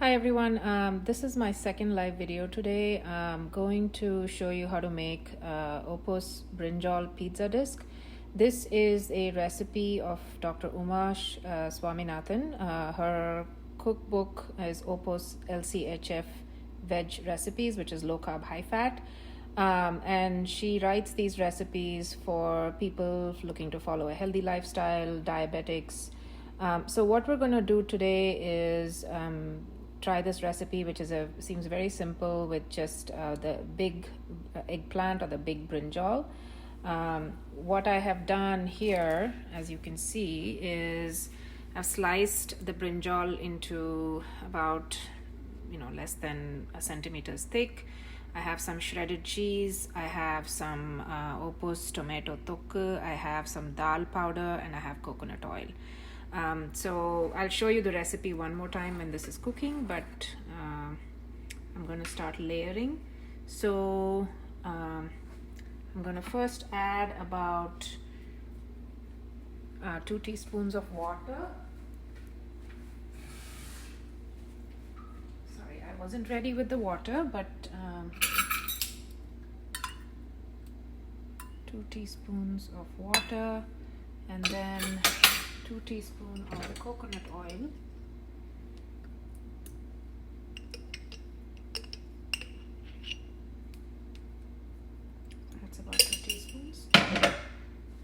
Hi everyone, this is my second live video today. I'm going to show you how to make Opos Brinjal pizza disc. This is a recipe of Dr. Umash Swaminathan. Her cookbook is Opos Lchf veg recipes, which is low carb, high fat. And she writes these recipes for people looking to follow a healthy lifestyle, diabetics. So what we're going to do today is try this recipe, which seems very simple, with just the big eggplant or the big brinjal. What I have done here, as you can see, is I've sliced the brinjal into about less than a centimeters thick. I have some shredded cheese, I have some Opos tomato tokku, I have some dal powder, and I have coconut oil. So I'll show you the recipe one more time when this is cooking, but I'm going to start layering. So I'm going to first add about 2 teaspoons of water. Sorry, I wasn't ready with the water, but 2 teaspoons of water, and then 2 teaspoons of the coconut oil. That's about 2 teaspoons.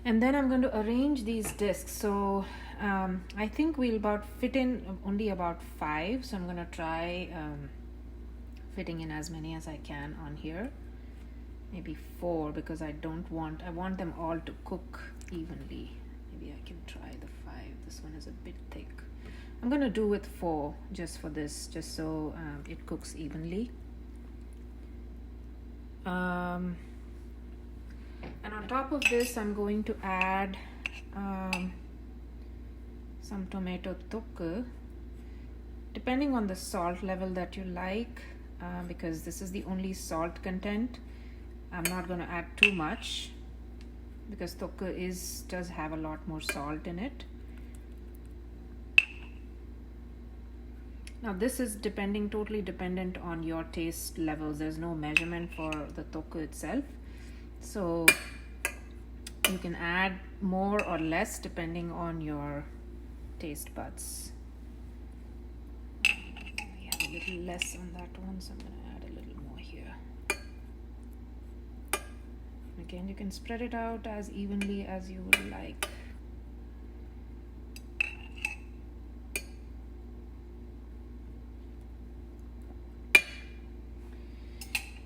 And then I'm going to arrange these discs. So I think we'll fit in only about 5. So I'm going to try fitting in as many as I can on here. Maybe 4, because I want them all to cook evenly. Maybe I can try the 5. This one is a bit thick. I'm going to do with 4 just for this, just so it cooks evenly. And on top of this, I'm going to add some tomato tokku, depending on the salt level that you like, because this is the only salt content. I'm not going to add too much, because tokku does have a lot more salt in it. Now this is totally dependent on your taste levels. There's no measurement for the tokku itself, so you can add more or less depending on your taste buds. We have a little less on that one, so I'm going to add a little more here. Again, you can spread it out as evenly as you would like.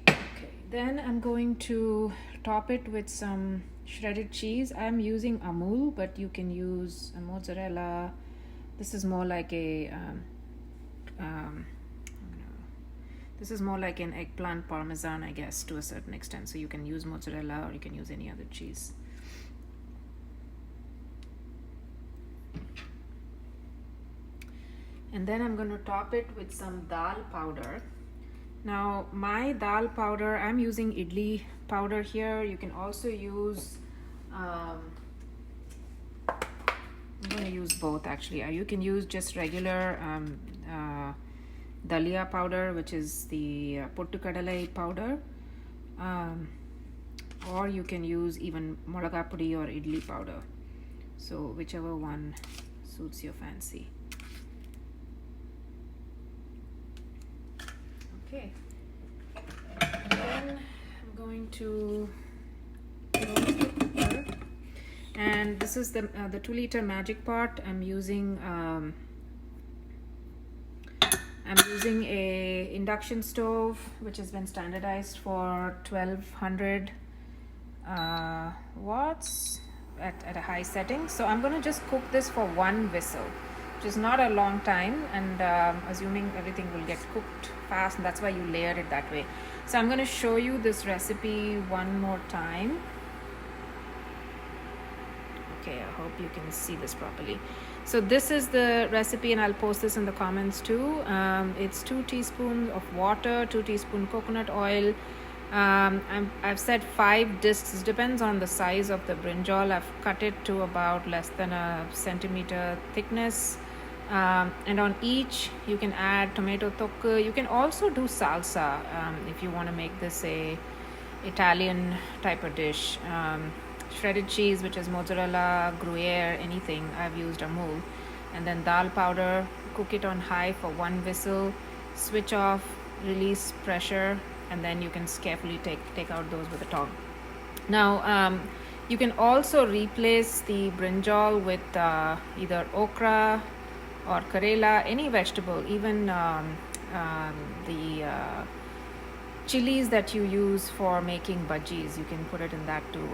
Okay, then I'm going to top it with some shredded cheese. I'm using Amul, but you can use a mozzarella. This is more like this is more like an eggplant parmesan, I guess, to a certain extent. So you can use mozzarella, or you can use any other cheese. And then I'm going to top it with some dal powder. Now my dal powder, I'm using idli powder here. You can also use I'm going to use both actually. You can use just regular dalia powder, which is the pottu kadalai powder, or you can use even moraga pudi or idli powder, so whichever one suits your fancy. Okay, then I'm going to close the cooker, and this is the 2-liter magic pot. I'm using a induction stove, which has been standardized for 1200 watts at a high setting. So I'm going to just cook this for 1 whistle, which is not a long time, and assuming everything will get cooked fast, and that's why you layer it that way. So I'm going to show you this recipe one more time. Okay, I hope you can see this properly. So this is the recipe, and I'll post this in the comments too. It's 2 teaspoons of water, 2 teaspoons coconut oil. I've said 5 discs. It depends on the size of the brinjal. I've cut it to about less than a centimeter thickness. And on each you can add tomato tokku. You can also do salsa if you want to make this a Italian type of dish. Shredded cheese, which is mozzarella, gruyere, anything. I've used Amul. And then dal powder, cook it on high for 1 whistle, switch off, release pressure, and then you can carefully take out those with a tongue. Now, you can also replace the brinjal with either okra or karela, any vegetable, even the chilies that you use for making bhajis, you can put it in that too.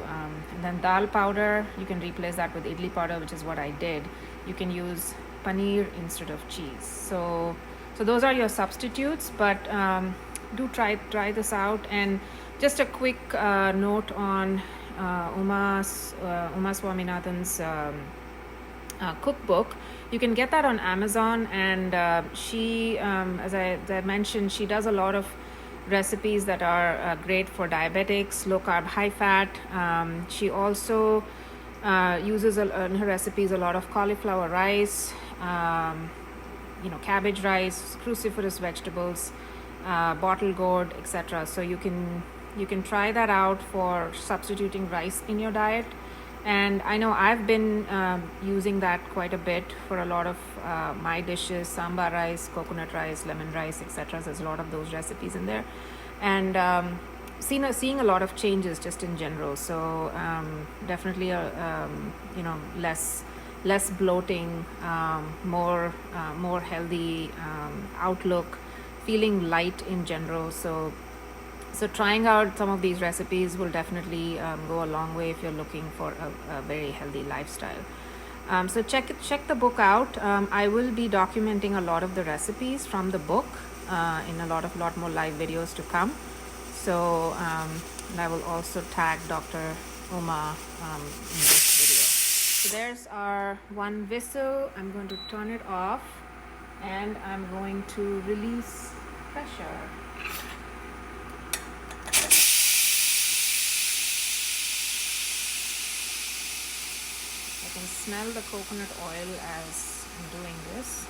And then dal powder, you can replace that with idli powder, which is what I did. You can use paneer instead of cheese. So those are your substitutes, but do try this out. And just a quick note on Uma Swaminathan's cookbook. You can get that on Amazon, and she, as I mentioned, she does a lot of recipes that are great for diabetics, low carb, high fat. She also uses in her recipes a lot of cauliflower rice, cabbage rice, cruciferous vegetables, bottle gourd, etc. So you can try that out for substituting rice in your diet. And I know I've been using that quite a bit for a lot of my dishes: sambar rice, coconut rice, lemon rice, etc. So there's a lot of those recipes in there, and seeing a lot of changes just in general. So definitely less bloating, more healthy outlook, feeling light in general. So trying out some of these recipes will definitely go a long way if you're looking for a very healthy lifestyle. So check the book out. I will be documenting a lot of the recipes from the book in a lot more live videos to come. So and I will also tag Dr. Uma in this video. So there's our 1 whistle. I'm going to turn it off, and I'm going to release pressure. I can smell the coconut oil as I'm doing this.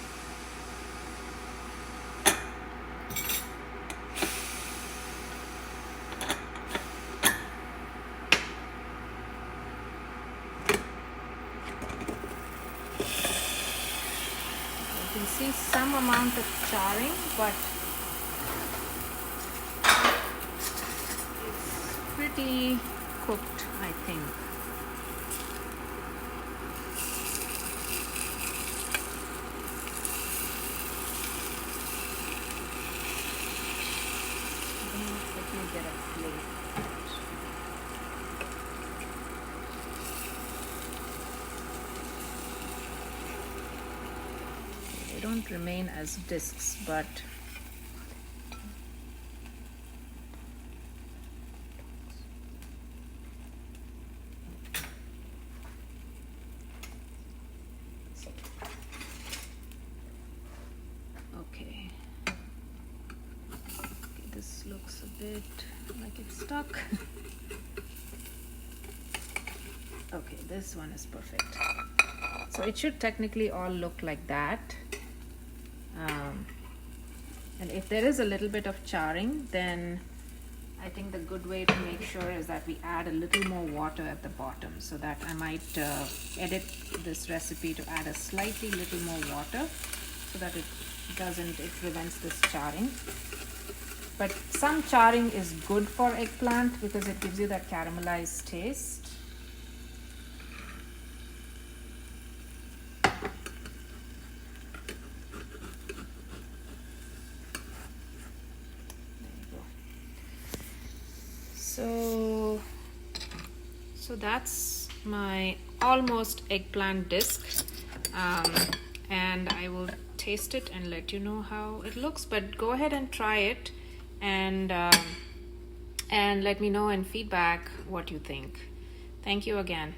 You can see some amount of charring, but it's pretty cooked, I think. Get a plate. They don't remain as discs, but okay. This looks a bit like it's stuck. Okay, this one is perfect. So it should technically all look like that. And if there is a little bit of charring, then I think the good way to make sure is that we add a little more water at the bottom, so that I might edit this recipe to add a slightly little more water so that it prevents this charring. But some charring is good for eggplant because it gives you that caramelized taste. So that's my almost eggplant disc, and I will taste it and let you know how it looks. But go ahead and try it, and let me know in feedback what you think. Thank you again.